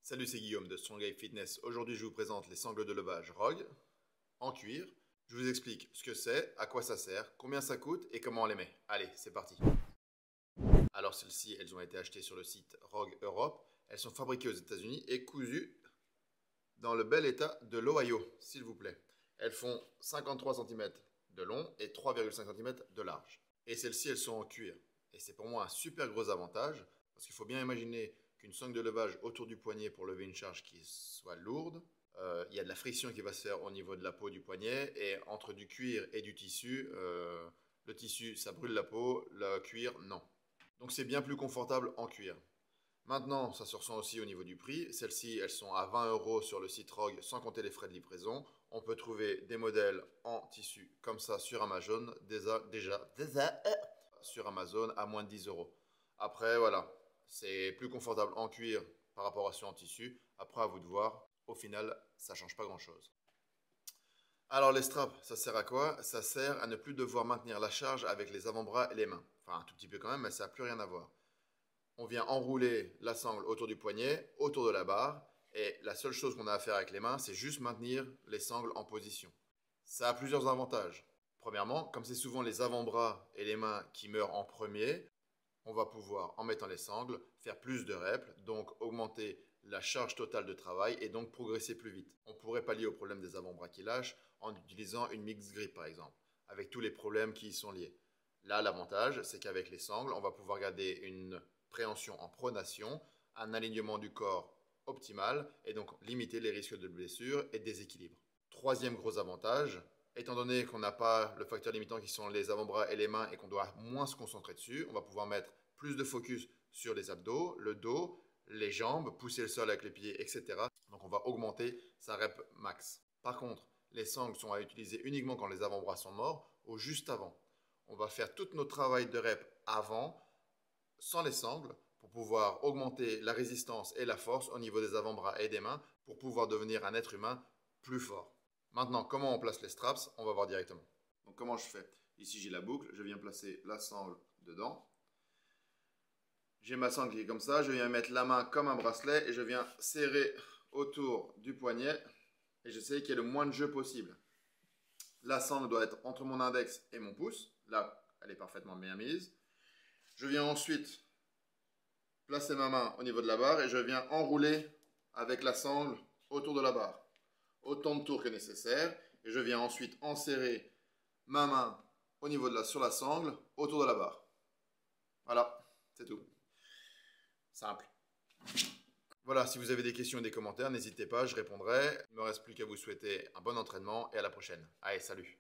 Salut, c'est Guillaume de Strong Guy Fitness. Aujourd'hui, je vous présente les sangles de levage Rogue en cuir. Je vous explique ce que c'est, à quoi ça sert, combien ça coûte et comment on les met. Allez, c'est parti. Alors celles-ci, elles ont été achetées sur le site Rogue Europe. Elles sont fabriquées aux États-Unis et cousues dans le bel état de l'Ohio, s'il vous plaît. Elles font 53 cm de long et 3,5 cm de large. Et celles-ci, elles sont en cuir. Et c'est pour moi un super gros avantage, parce qu'il faut bien imaginer qu'une sangle de levage autour du poignet pour lever une charge qui soit lourde, il y a de la friction qui va se faire au niveau de la peau du poignet, et entre du cuir et du tissu, le tissu, ça brûle la peau, le cuir, non. Donc c'est bien plus confortable en cuir. Maintenant, ça se ressent aussi au niveau du prix. Celles-ci, elles sont à 20 € sur le site Rogue, sans compter les frais de livraison. On peut trouver des modèles en tissu comme ça sur Amazon, déjà sur Amazon à moins de 10 €. Après, voilà, c'est plus confortable en cuir par rapport à ceux en tissu. Après, à vous de voir. Au final, ça ne change pas grand-chose. Alors, les straps, ça sert à quoi? Ça sert à ne plus devoir maintenir la charge avec les avant-bras et les mains. Enfin, un tout petit peu quand même, mais ça n'a plus rien à voir. On vient enrouler la sangle autour du poignet, autour de la barre, et la seule chose qu'on a à faire avec les mains, c'est juste maintenir les sangles en position. Ça a plusieurs avantages. Premièrement, comme c'est souvent les avant-bras et les mains qui meurent en premier, on va pouvoir, en mettant les sangles, faire plus de reps, donc augmenter la charge totale de travail et donc progresser plus vite. On pourrait pallier au problème des avant-bras qui lâchent en utilisant une mixed grip par exemple, avec tous les problèmes qui y sont liés. Là, l'avantage, c'est qu'avec les sangles, on va pouvoir garder une préhension en pronation, un alignement du corps optimal et donc limiter les risques de blessure et de déséquilibre. Troisième gros avantage, étant donné qu'on n'a pas le facteur limitant qui sont les avant-bras et les mains et qu'on doit moins se concentrer dessus, on va pouvoir mettre plus de focus sur les abdos, le dos, les jambes, pousser le sol avec les pieds, etc. Donc on va augmenter sa rep max. Par contre, les sangles sont à utiliser uniquement quand les avant-bras sont morts ou juste avant. On va faire tout notre travail de rep avant, sans les sangles, pour pouvoir augmenter la résistance et la force au niveau des avant-bras et des mains pour pouvoir devenir un être humain plus fort. Maintenant, comment on place les straps? On va voir directement. Donc comment je fais? Ici j'ai la boucle, je viens placer la sangle dedans. J'ai ma sangle qui est comme ça, je viens mettre la main comme un bracelet et je viens serrer autour du poignet et j'essaie qu'il y ait le moins de jeu possible. La sangle doit être entre mon index et mon pouce. Là, elle est parfaitement bien mise. Je viens ensuite placer ma main au niveau de la barre et je viens enrouler avec la sangle autour de la barre. Autant de tours que nécessaire. Et je viens ensuite enserrer ma main au niveau de sur la sangle autour de la barre. Voilà, c'est tout. Simple. Voilà, si vous avez des questions et des commentaires, n'hésitez pas, je répondrai. Il ne me reste plus qu'à vous souhaiter un bon entraînement et à la prochaine. Allez, salut!